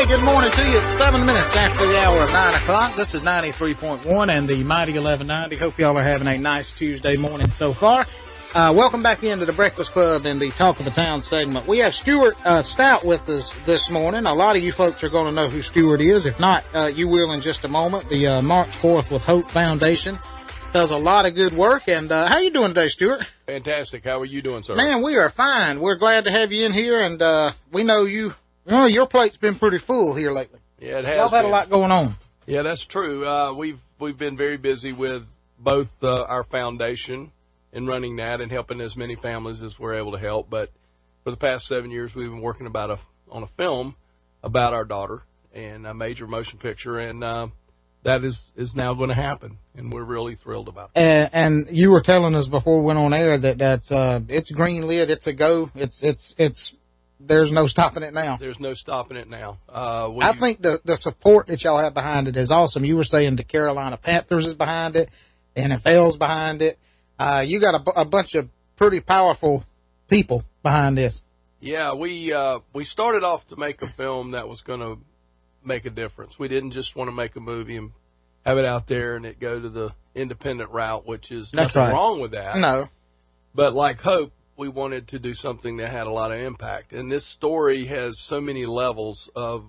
Hey, good morning to you. It's 7 minutes after the hour of 9 o'clock. This is 93.1 and the Mighty 1190. Hope y'all are having a nice Tuesday morning so far. Welcome back into the Breakfast Club in the Talk of the Town segment. We have Stuart Stout with us this morning. A lot of you folks are going to know who Stuart is. If not, you will in just a moment. The March 4th with Hope Foundation does a lot of good work. And how you doing today, Stuart? Fantastic. How are you doing, sir? Man, we are fine. We're glad to have you in here, and we know you. Oh, your plate's been pretty full here lately. Yeah, it has. Y'all had a lot going on. Yeah, that's true. We've been very busy with both our foundation and running that and helping as many families as we're able to help. But for the past 7 years, we've been working on a film about our daughter and a major motion picture, and that is now going to happen, and we're really thrilled about that. And you were telling us before we went on air that it's greenlit, it's a go, it's. There's no stopping it now. There's no stopping it now. I think the support that y'all have behind it is awesome. You were saying the Carolina Panthers is behind it, the NFL's behind it. You got a bunch of pretty powerful people behind this. Yeah, we started off to make a film that was going to make a difference. We didn't just want to make a movie and have it out there and it go to the independent route, which is nothing wrong with that. No. But like Hope, we wanted to do something that had a lot of impact. And this story has so many levels of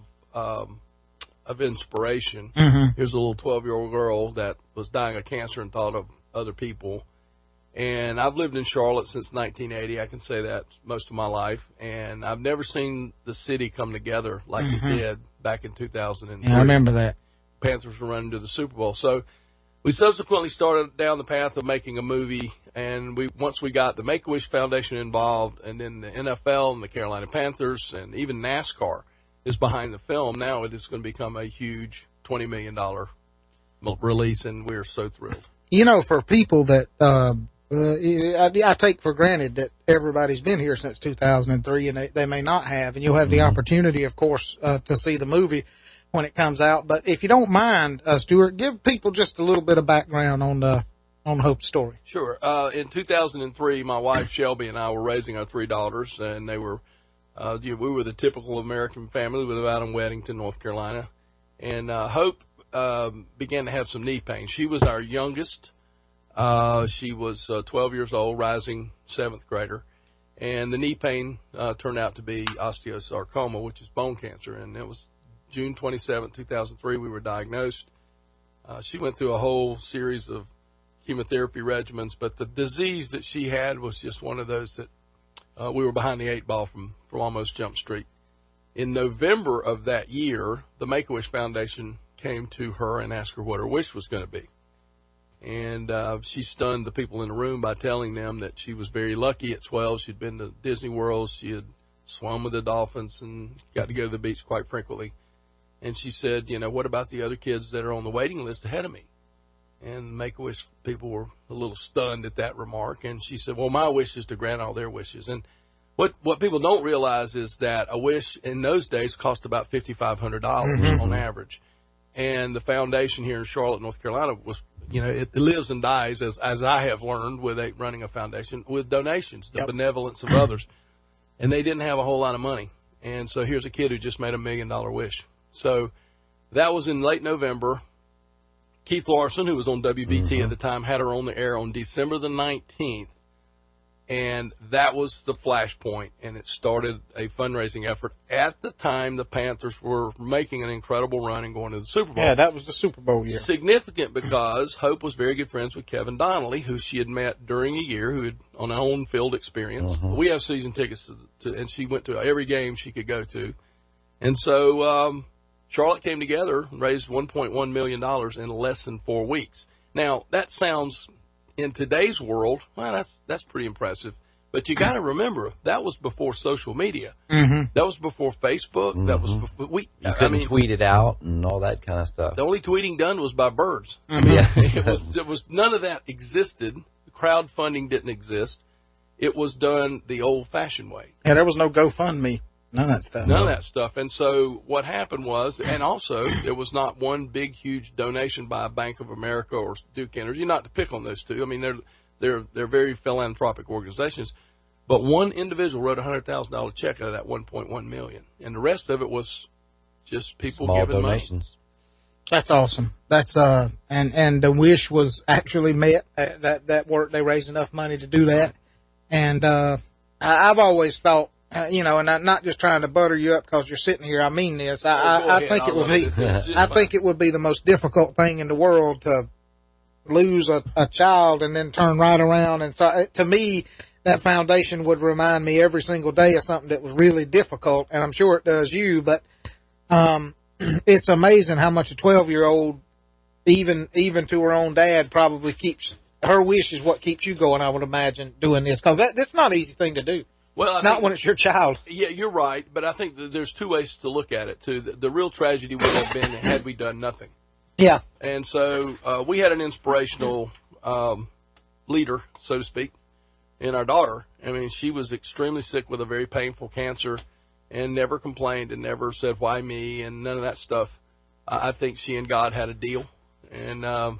inspiration. Mm-hmm. Here's a little 12-year-old girl that was dying of cancer and thought of other people. And I've lived in Charlotte since 1980. I can say that most of my life. And I've never seen the city come together like it did back in 2003. Yeah, I remember that. Panthers were running to the Super Bowl. So we subsequently started down the path of making a movie, and once we got the Make-A-Wish Foundation involved, and then the NFL and the Carolina Panthers, and even NASCAR is behind the film, now it is going to become a huge $20 million release, and we're so thrilled. You know, for people that I take for granted that everybody's been here since 2003, and they may not have, and you'll have the opportunity, of course, to see the movie when it comes out. But if you don't mind, Stuart, give people just a little bit of background on Hope's story. Sure. In 2003, my wife Shelby and I were raising our three daughters, and they were we were the typical American family. We lived out in Weddington, North Carolina, and Hope began to have some knee pain. She was our youngest. She was 12 years old, rising seventh grader, and the knee pain turned out to be osteosarcoma, which is bone cancer, and it was June 27, 2003, we were diagnosed. She went through a whole series of chemotherapy regimens, but the disease that she had was just one of those that we were behind the eight ball from almost Jump Street. In November of that year, the Make-A-Wish Foundation came to her and asked her what her wish was going to be. And she stunned the people in the room by telling them that she was very lucky at 12. She'd been to Disney World. She had swum with the dolphins and got to go to the beach quite frequently. And she said, what about the other kids that are on the waiting list ahead of me? And Make-A-Wish people were a little stunned at that remark. And she said, well, my wish is to grant all their wishes. And what people don't realize is that a wish in those days cost about $5,500 on average. And the foundation here in Charlotte, North Carolina was, it lives and dies, as I have learned with running a foundation, with donations, the benevolence of others. And they didn't have a whole lot of money. And so here's a kid who just made $1 million wish. So that was in late November. Keith Larson, who was on WBT at the time, had her on the air on December the 19th. And that was the flashpoint, and it started a fundraising effort. At the time, the Panthers were making an incredible run and going to the Super Bowl. Yeah, that was the Super Bowl year. Significant because Hope was very good friends with Kevin Donnelly, who she had met during a year, who had on an on-field experience. We have season tickets, and she went to every game she could go to. And so Charlotte came together and raised $1.1 million in less than 4 weeks. Now, that sounds, in today's world, well, that's pretty impressive. But you got to remember, that was before social media. That was before Facebook. That was before you couldn't tweet it out and all that kind of stuff. The only tweeting done was by birds. It was none of that existed. Crowdfunding didn't exist. It was done the old-fashioned way. Yeah, there was no GoFundMe. None of that stuff. None of that stuff. And so what happened was, and also there was not one big, huge donation by Bank of America or Duke Energy, not to pick on those two. I mean, they're very philanthropic organizations. But one individual wrote a $100,000 check out of that $1.1 million. And the rest of it was just people Small giving donations. That's awesome. That's and the wish was actually met. That work, they raised enough money to do that. And I've always thought, and I'm not just trying to butter you up because you're sitting here. I mean this. I think it would be. I think it would be the most difficult thing in the world to lose a child and then turn right around. And so, to me, that foundation would remind me every single day of something that was really difficult, and I'm sure it does you. But it's amazing how much a 12-year-old, even to her own dad, probably keeps her wish is what keeps you going. I would imagine doing this because that's not an easy thing to do. Well, not when it's your child. Yeah, you're right, but I think that there's two ways to look at it too. The real tragedy would have been had we done nothing. Yeah. And so we had an inspirational leader, so to speak, in our daughter. I mean, she was extremely sick with a very painful cancer and never complained and never said, why me, and none of that stuff. I think she and God had a deal, and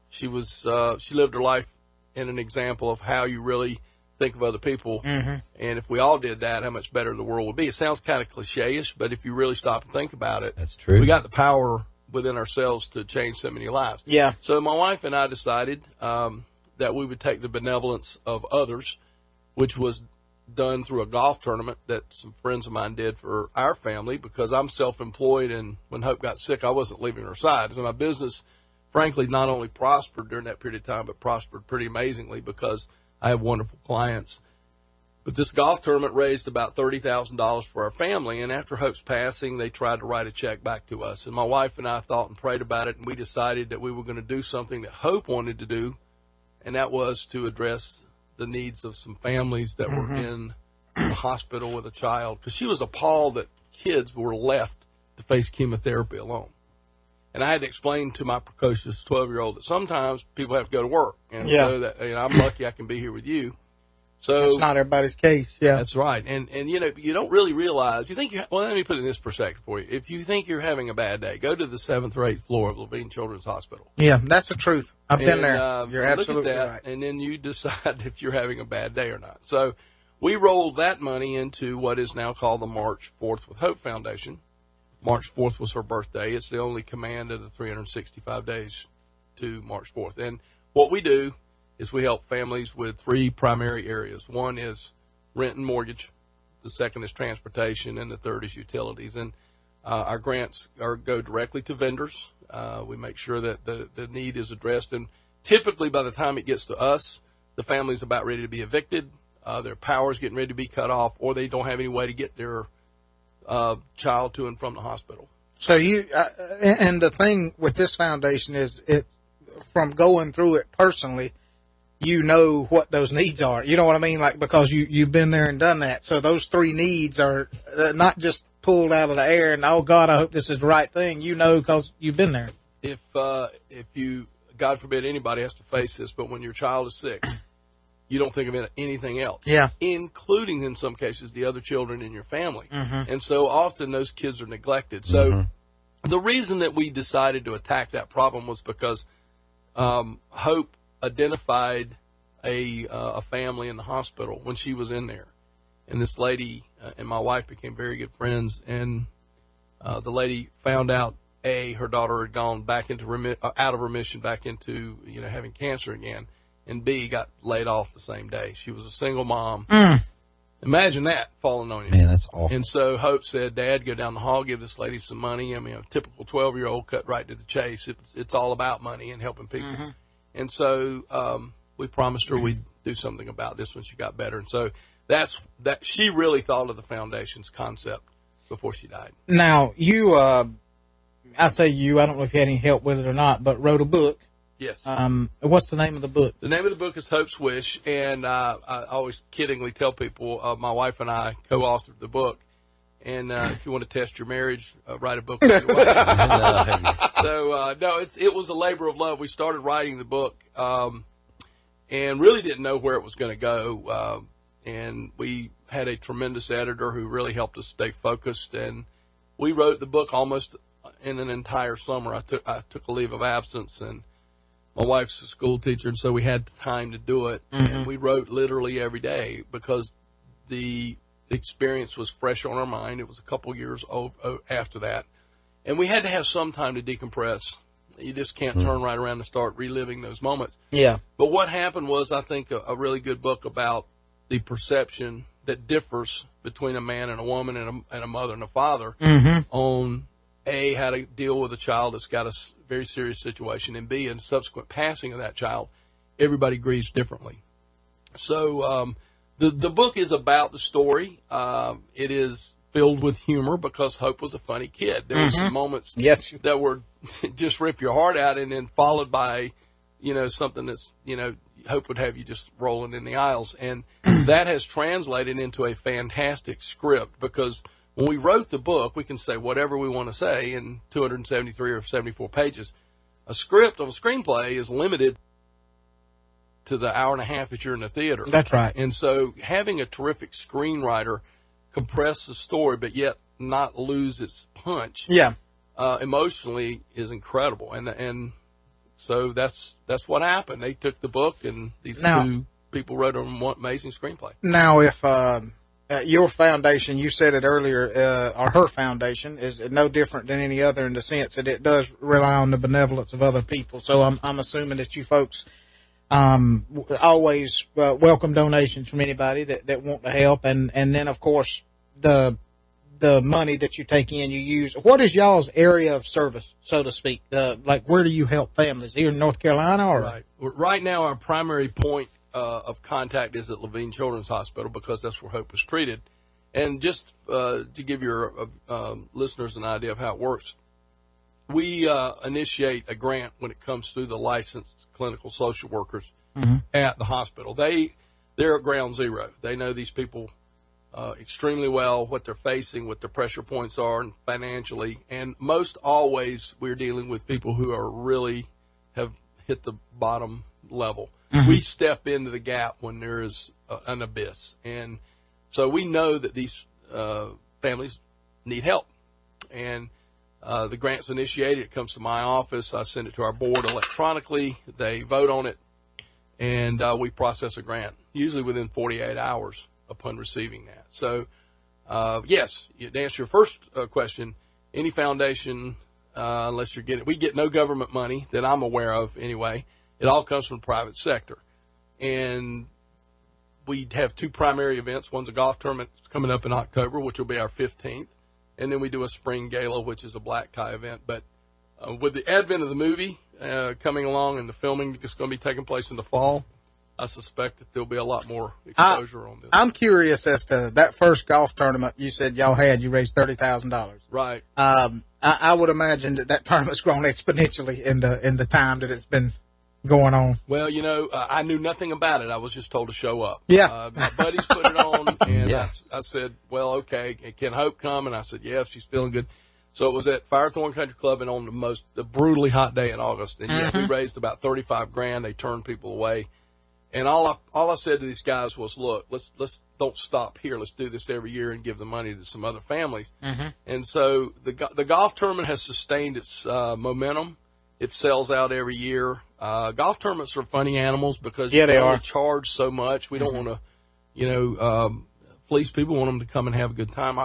she lived her life in an example of how you really think of other people. Mm-hmm. And if we all did that, how much better the world would be. It sounds kind of cliche-ish, but if you really stop and think about it, that's true. We got the power within ourselves to change so many lives. Yeah. So my wife and I decided that we would take the benevolence of others, which was done through a golf tournament that some friends of mine did for our family, because I'm self-employed, and when Hope got sick, I wasn't leaving her side. So my business, frankly, not only prospered during that period of time, but prospered pretty amazingly because I have wonderful clients. But this golf tournament raised about $30,000 for our family, and after Hope's passing, they tried to write a check back to us. And my wife and I thought and prayed about it, and we decided that we were going to do something that Hope wanted to do, and that was to address the needs of some families that were in the hospital with a child, because she was appalled that kids were left to face chemotherapy alone. And I had to explain to my precocious 12-year-old that sometimes people have to go to work. And so that, I'm lucky I can be here with you. So that's not everybody's case. Yeah, that's right. And you don't really realize, you think let me put it in this perspective for you. If you think you're having a bad day, go to the 7th or 8th floor of Levine Children's Hospital. Yeah, that's the truth. I've been there. You're absolutely look at that, right. And then you decide if you're having a bad day or not. So we rolled that money into what is now called the March 4th with Hope Foundation. March 4th was her birthday. It's the only command of the 365 days to March 4th. And what we do is we help families with 3 primary areas. One is rent and mortgage. The second is transportation. And the third is utilities. And our grants go directly to vendors. We make sure that the need is addressed. And typically by the time it gets to us, the family's about ready to be evicted. Their power's getting ready to be cut off, or they don't have any way to get their child to and from the hospital. So and the thing with this foundation is, it from going through it personally, you know what those needs are. You know what I mean? Like, because you've been there and done that. So those 3 needs are not just pulled out of the air and, oh God, I hope this is the right thing. You know, because you've been there. If you, God forbid anybody has to face this, but when your child is sick, you don't think of anything else. Yeah. Including, in some cases, the other children in your family. Mm-hmm. And so often those kids are neglected. So the reason that we decided to attack that problem was because Hope identified a family in the hospital when she was in there. And this lady and my wife became very good friends. And the lady found out, her daughter had gone back into out of remission, back into having cancer again. And B, got laid off the same day. She was a single mom. Imagine that falling on you. Man, that's awful. And so Hope said, Dad, go down the hall, give this lady some money. I mean, a typical 12-year-old cut right to the chase. It's all about money and helping people. Mm-hmm. And so we promised her we'd do something about this when she got better. And so that she really thought of the foundation's concept before she died. Now, you, I say you, I don't know if you had any help with it or not, but wrote a book. Yes. What's the name of the book? The name of the book is Hope's Wish, and I always kiddingly tell people my wife and I co-authored the book. And if you want to test your marriage, write a book. So no, it was a labor of love. We started writing the book, and really didn't know where it was going to go. And we had a tremendous editor who really helped us stay focused. And we wrote the book almost in an entire summer. I took a leave of absence, and my wife's a school teacher, and so we had time to do it. Mm-hmm. And we wrote literally every day because the experience was fresh on our mind. It was a couple years after that. And we had to have some time to decompress. You just can't turn right around and start reliving those moments. Yeah. But what happened was, I think, a really good book about the perception that differs between a man and a woman and a mother and a father on, A, how to deal with a child that's got a very serious situation, and B, in subsequent passing of that child, everybody grieves differently. So the book is about the story. It is filled with humor because Hope was a funny kid. There were some moments that were just rip your heart out, and then followed by, something that's, Hope would have you just rolling in the aisles. And that has translated into a fantastic script, because when we wrote the book, we can say whatever we want to say in 273 or 74 pages. A script of a screenplay is limited to the hour and a half that you're in the theater. That's right. And so having a terrific screenwriter compress the story, but yet not lose its punch. Yeah. Emotionally is incredible, and so that's what happened. They took the book, and these two people wrote an amazing screenplay. Now, if your foundation, you said it earlier, or her foundation, is no different than any other in the sense that it does rely on the benevolence of other people. So I'm assuming that you folks always welcome donations from anybody that want to help, and then of course the money that you take in, you use. What is y'all's area of service, so to speak? Like, where do you help families here in North Carolina? Or right now, our primary point of contact is at Levine Children's Hospital, because that's where Hope was treated. And just to give your listeners an idea of how it works, we initiate a grant when it comes through the licensed clinical social workers at the hospital. They're at ground zero. They know these people extremely well, what they're facing, what their pressure points are, and financially. And most always, we're dealing with people who are really have hit the bottom level. We step into the gap when there is an abyss. And so we know that these families need help. And the grant's initiated. It comes to my office. I send it to our board electronically. They vote on it, and we process a grant, usually within 48 hours upon receiving that. So, yes, to answer your first question, any foundation, unless you're getting, we get no government money that I'm aware of anyway. It all comes from the private sector. And we have two primary events. One's a golf tournament coming up in October, which will be our 15th. And then we do a spring gala, which is a black tie event. But with the advent of the movie coming along and the filming that's going to be taking place in the fall, I suspect that there'll be a lot more exposure on this. I'm curious as to that first golf tournament you said y'all had. You raised $30,000. Right. I would imagine that tournament's grown exponentially in the time that it's been going on. Well, I knew nothing about it. I was just told to show up. Yeah. My buddies put it on, and I said, well, okay, can Hope come? And I said, yeah, if she's feeling good. So it was at Firethorn Country Club, and on the brutally hot day in August. And we raised about $35,000. They turned people away. And all I said to these guys was, look, let's don't stop here. Let's do this every year and give the money to some other families. And so the golf tournament has sustained its momentum. It sells out every year. Golf tournaments are funny animals because they only charge so much. We don't want to, fleece people. We want them to come and have a good time.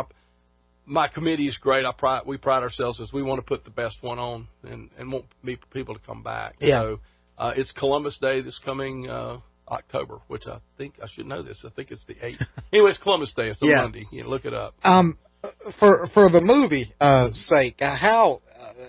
My committee is great. We pride ourselves as we want to put the best one on and want people to come back. Yeah. So it's Columbus Day this coming October, which I think I should know this. I think it's the 8th. Anyway, it's Columbus Day. It's a Monday. Look it up. For the movie sake, how?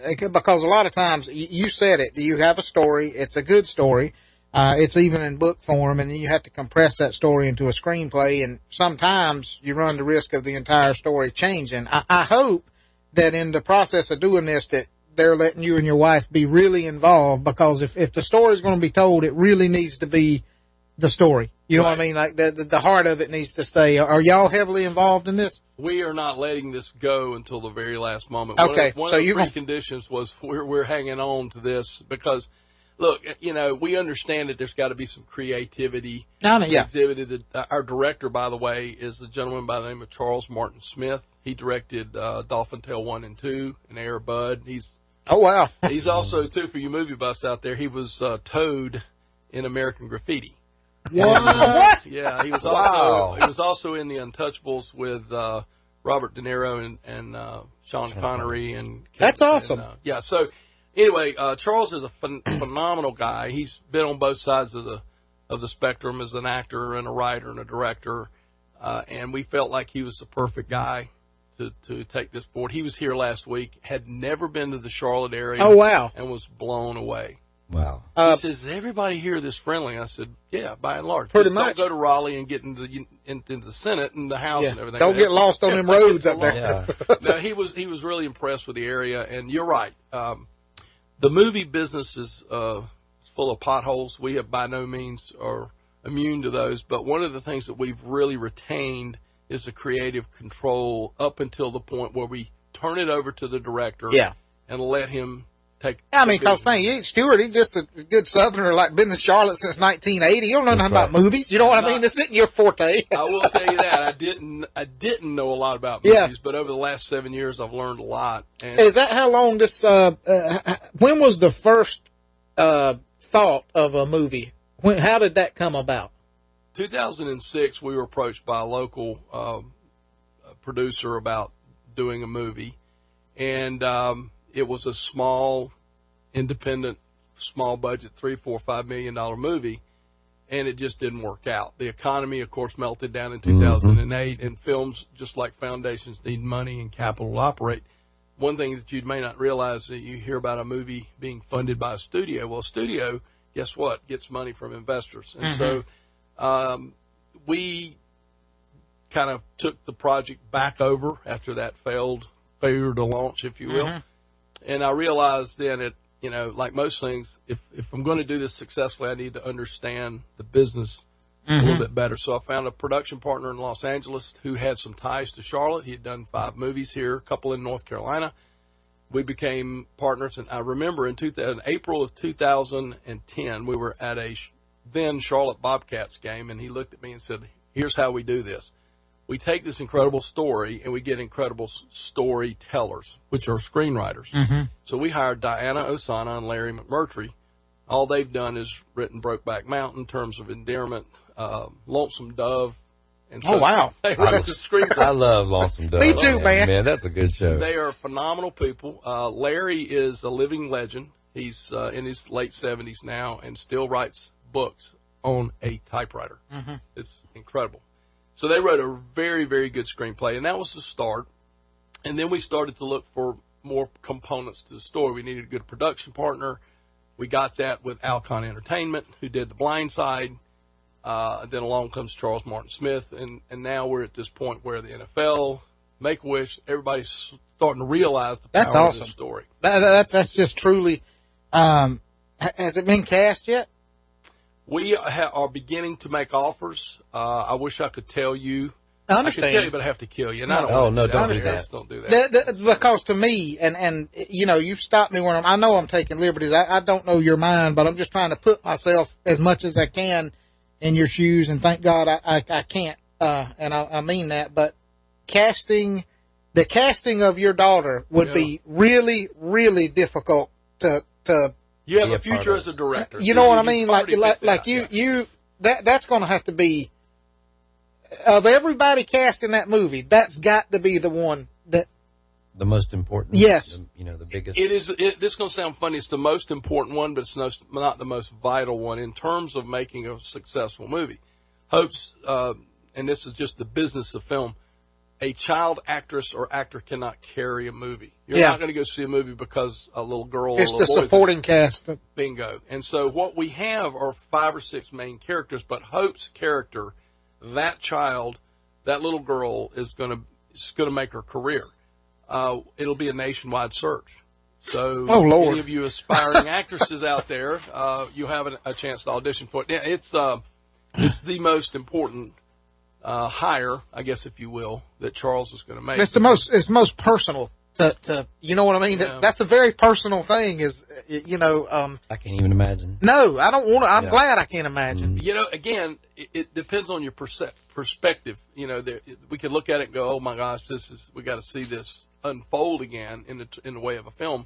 Because a lot of times you said it. You have a story. It's a good story. It's even in book form, and then you have to compress that story into a screenplay. And sometimes you run the risk of the entire story changing. I hope that in the process of doing this, that they're letting you and your wife be really involved, because if the story is going to be told, it really needs to be the story. You know what I mean? Like the heart of it needs to stay. Are y'all heavily involved in this? We are not letting this go until the very last moment. Okay. One of the preconditions was we're hanging on to this because, look, we understand that there's got to be some creativity exhibited. Our director, by the way, is a gentleman by the name of Charles Martin Smith. He directed Dolphin Tale 1 and 2 and Air Bud. Oh, wow. He's also, too, for you movie buffs out there, he was Toad in American Graffiti. What? Yeah, he was also in The Untouchables with Robert De Niro and Sean Connery and that's awesome. Yeah. So anyway, Charles is a phenomenal guy. He's been on both sides of the spectrum as an actor and a writer and a director, and we felt like he was the perfect guy to take this forward. He was here last week, had never been to the Charlotte area. Oh, wow. And was blown away. Wow. He says, is everybody here this friendly? I said, yeah, by and large. Pretty Just much. Don't go to Raleigh and get into the Senate and the House and everything. Don't get lost on them roads up there. Yeah. No, he was really impressed with the area, and you're right. The movie business is full of potholes. We have by no means are immune to those, but one of the things that we've really retained is the creative control up until the point where we turn it over to the director and let him take. I mean, because Stuart, he's just a good Southerner, like been in Charlotte since 1980. You don't know nothing about movies. You know what I mean? This isn't your forte. I will tell you that I didn't know a lot about movies, but over the last 7 years, I've learned a lot. And is that how long this? When was the first thought of a movie? How did that come about? 2006, we were approached by a local producer about doing a movie, and it was a small, independent, small budget, $3, $4, $5 million movie, and it just didn't work out. The economy, of course, melted down in 2008, and films, just like foundations, need money and capital to operate. One thing that you may not realize that you hear about a movie being funded by a studio. Well, a studio, guess what, gets money from investors. And so we kind of took the project back over after that failure to launch, if you will. And I realized then like most things, if I'm going to do this successfully, I need to understand the business a little bit better. So I found a production partner in Los Angeles who had some ties to Charlotte. He had done 5 movies here, a couple in North Carolina. We became partners, and I remember in April of 2010, we were at a then Charlotte Bobcats game, and he looked at me and said, here's how we do this. We take this incredible story, and we get incredible storytellers, which are screenwriters. So we hired Diana Osana and Larry McMurtry. All they've done is written Brokeback Mountain, Terms of Endearment, Lonesome Dove. And so wow. They wrote the screenplay. I love Lonesome Dove. Me too, man. Man, that's a good show. They are phenomenal people. Larry is a living legend. He's in his late 70s now and still writes books on a typewriter. It's incredible. So they wrote a very, very good screenplay, and that was the start. And then we started to look for more components to the story. We needed a good production partner. We got that with Alcon Entertainment, who did The Blind Side. Then along comes Charles Martin Smith, and now we're at this point where the NFL, Make-A-Wish, everybody's starting to realize the power of this story. That's just truly. Has it been cast yet? We are beginning to make offers. I wish I could tell you. I understand. I could tell you, but I have to kill you. And I don't don't do that. Don't do that. Because to me, and you stopped me when I know I'm taking liberties. I don't know your mind, but I'm just trying to put myself as much as I can in your shoes, and thank God I can't, and I mean that, but the casting of your daughter would be really, really difficult to you have a future as a director. You know what I mean? That's going to have to be, of everybody cast in that movie, that's got to be the one that. The most important. Yes. The biggest. It is. This is going to sound funny. It's the most important one, but it's not the most vital one in terms of making a successful movie. Hope's, and this is just the business of film, a child actress or actor cannot carry a movie. You're not going to go see a movie because a little girl or a little boy. It's the supporting cast. Bingo. And so what we have are 5 or 6 main characters, but Hope's character, that child, that little girl is going to make her career. It'll be a nationwide search. So any of you aspiring actresses out there, you have a chance to audition for it. Yeah, it's the most important hire, I guess, if you will, that Charles is going to make. It's most personal to you know what I mean? Yeah. That's a very personal thing I can't even imagine. No, I don't want to. I'm glad I can't imagine. Again, it depends on your perspective. We can look at it and go, oh my gosh, we got to see this unfold again in the way of a film.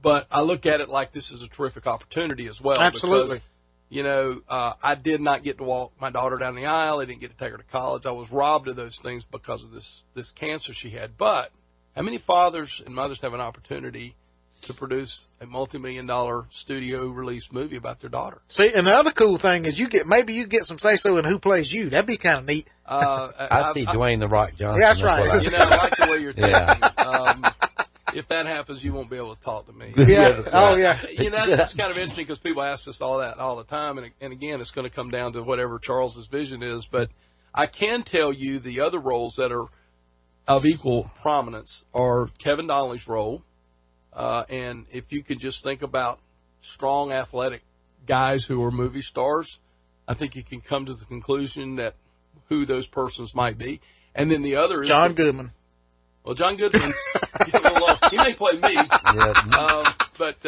But I look at it like this is a terrific opportunity as well. Absolutely. Because I did not get to walk my daughter down the aisle. I didn't get to take her to college. I was robbed of those things because of this cancer she had. But how many fathers and mothers have an opportunity to produce a multi-million-dollar studio release movie about their daughter? See, and the other cool thing is you get some say-so in who plays you. That'd be kind of neat. I see Dwayne "The Rock" Johnson. Yeah, that's right. I like the way you're thinking. Yeah. If that happens, you won't be able to talk to me. Yeah. Oh, yeah. That's kind of interesting because people ask us all the time. And again, it's going to come down to whatever Charles's vision is. But I can tell you the other roles that are of equal prominence are Kevin Donnelly's role. And if you could just think about strong athletic guys who are movie stars, I think you can come to the conclusion that who those persons might be. And then the other is John Goodman. Well, John Goodman's he may play me, but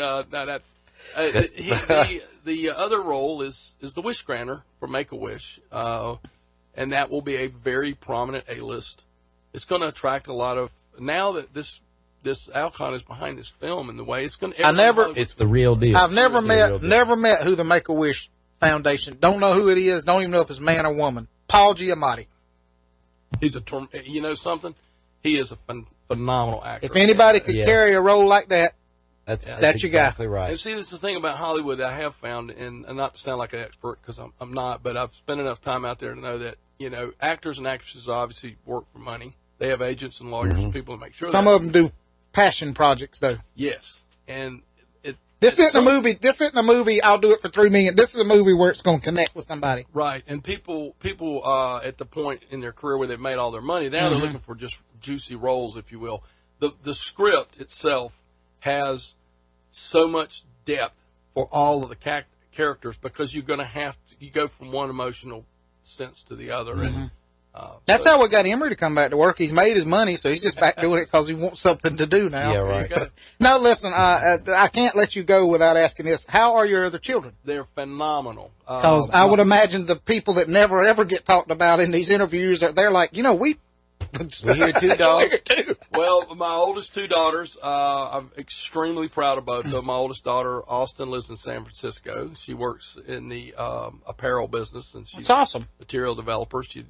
the other role is the Wish granter for Make-A-Wish, and that will be a very prominent A-list. It's going to attract a lot of now that this Alcon is behind this film and the way it's going to. It's the real deal. I've never met who the Make-A-Wish Foundation. Don't know who it is. Don't even know if it's man or woman. Paul Giamatti. He's something. He is a phenomenal actor. If anybody could carry a role like that, that's your exactly guy. Right. And see, this is the thing about Hollywood I have found, and not to sound like an expert because I'm not, but I've spent enough time out there to know that actors and actresses obviously work for money. They have agents and lawyers and people to make sure. Some of them do passion projects though. Yes, and this isn't a movie. This isn't a movie. I'll do it for $3 million. This is a movie where it's going to connect with somebody. Right, and people at the point in their career where they've made all their money, now they're looking for just juicy roles, if you will. The script itself has so much depth for all of the characters because you're going to you go from one emotional sense to the other. And that's how we got Emery to come back to work. He's made his money, so he's just back doing it because he wants something to do now. Yeah, right. No, listen, I can't let you go without asking this. How are your other children? They're phenomenal. Because I would imagine the people that never, ever get talked about in these interviews, they're like, we hear two dogs. Well, my oldest two daughters, I'm extremely proud of both of them. My oldest daughter, Austin, lives in San Francisco. She works in the apparel business, and she's That's awesome. Material developer. She's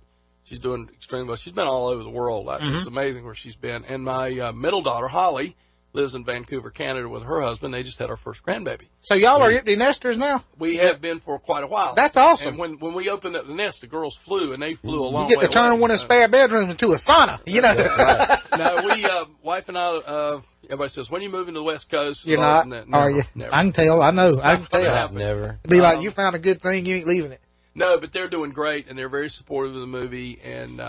doing extremely well. She's been all over the world. It's amazing where she's been. And my middle daughter, Holly, lives in Vancouver, Canada with her husband. They just had our first grandbaby. So y'all are empty nesters now? We have been for quite a while. That's awesome. And when we opened up the nest, the girls flew, and they flew a long way. You get to turn one of the spare bedrooms into a sauna, Right. No, wife and I, everybody says, when are you moving to the West Coast? You're not? Never, Are you? Never. I can tell. I know. I can tell. Never. It'd be like, you found a good thing, you ain't leaving it. No, but they're doing great, and they're very supportive of the movie, and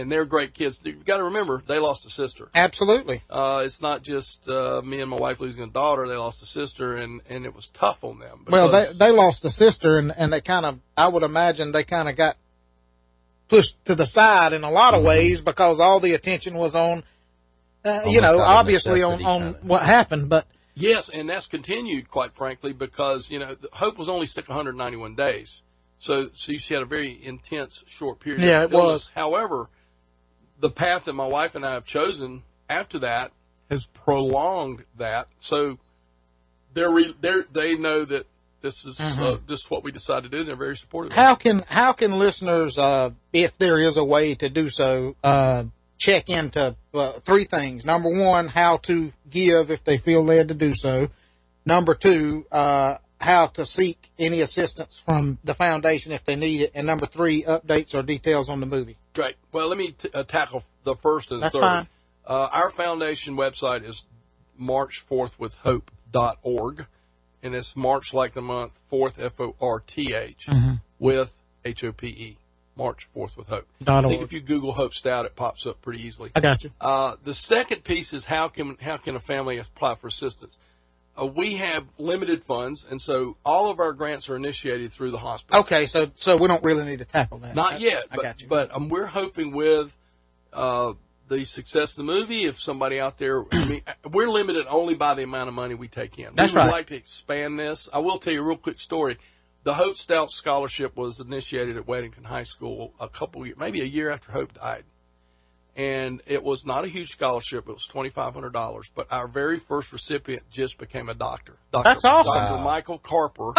they're great kids. You've got to remember, they lost a sister. Absolutely. It's not just me and my wife losing a daughter. They lost a sister, and it was tough on them. Well, they lost a sister, and they kind of, I would imagine they kind of got pushed to the side in a lot of ways because all the attention was on, obviously on what happened, but. Yes, and that's continued, quite frankly, because, Hope was only sick 191 days. So she had a very intense, short period of illness. Was. However, the path that my wife and I have chosen after that has prolonged that. So they know that this is just what we decided to do. And they're very supportive. How can listeners, if there is a way to do so, check into three things? Number one, how to give if they feel led to do so. Number two, how to seek any assistance from the foundation if they need it. And number three, updates or details on the movie. Great. Well, let me tackle the first and the third. That's fine. Our foundation website is marchforthwithhope.org, and it's March like the month, Forth, F-O-R-T-H, with H-O-P-E, March Forth with Hope. I think if you Google Hope Stout, it pops up pretty easily. I got you. The second piece is how can a family apply for assistance? We have limited funds, and so all of our grants are initiated through the hospital. Okay, so we don't really need to tackle that. Not yet, I got you. But we're hoping with the success of the movie, if somebody out there, we're limited only by the amount of money we take in. That's we would right. like to expand this. I will tell you a real quick story. The Hope Stout Scholarship was initiated at Weddington High School maybe a year after Hope died. And it was not a huge scholarship. It was $2,500. But our very first recipient just became a doctor. That's awesome. Dr. Michael Carper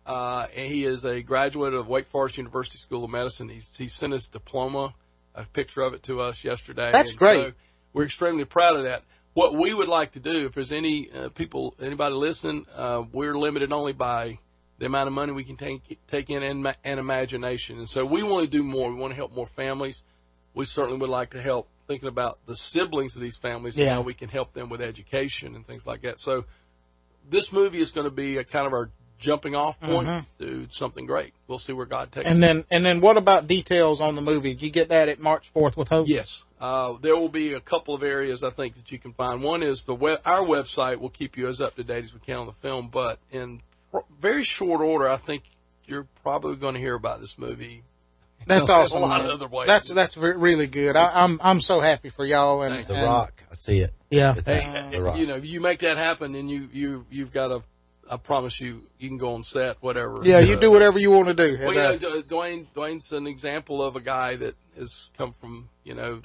and he is a graduate of Wake Forest University School of Medicine. He sent his diploma, a picture of it to us yesterday. That's and great. So we're extremely proud of that. What we would like to do, if there's any anybody listening, we're limited only by the amount of money we can take in and imagination. And so we want to do more. We want to help more families. We certainly would like to help thinking about the siblings of these families and how we can help them with education and things like that. So this movie is going to be a kind of our jumping off point to something great. We'll see where God takes it. And then what about details on the movie? Did you get that at March 4th with Hope? Yes. There will be a couple of areas I think that you can find. One is our website will keep you as up to date as we can on the film, but in very short order, I think you're probably going to hear about this movie. That's awesome. A lot of other ways. That's really good. I'm so happy for y'all. And The Rock, I see it. Yeah. The Rock. You know, if you make that happen, and you've got I promise you can go on set, whatever. Yeah, you do whatever you want to do. Well, Dwayne's an example of a guy that has come from,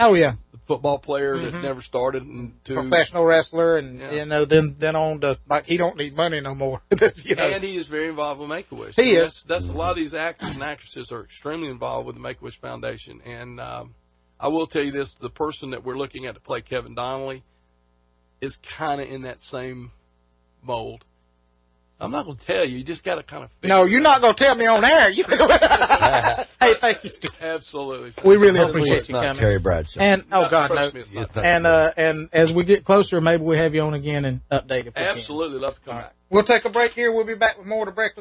Oh yeah, the football player that never started and to professional wrestler, and then on to he don't need money no more. And he is very involved with Make-A-Wish. He is. That's a lot of these actors and actresses are extremely involved with the Make-A-Wish Foundation. And I will tell you this: the person that we're looking at to play Kevin Donnelly is kind of in that same mold. I'm not going to tell you. You just got to kind of figure No, you're not going to tell me on air. Hey, thank you, Stuart. Absolutely. We really Hopefully appreciate it's you not coming. Terry Bradshaw. And God, Trust no. me, it's not. It's not And as we get closer, maybe we'll have you on again and update if we can. Absolutely love to come back. We'll take a break here. We'll be back with more of the Breakfast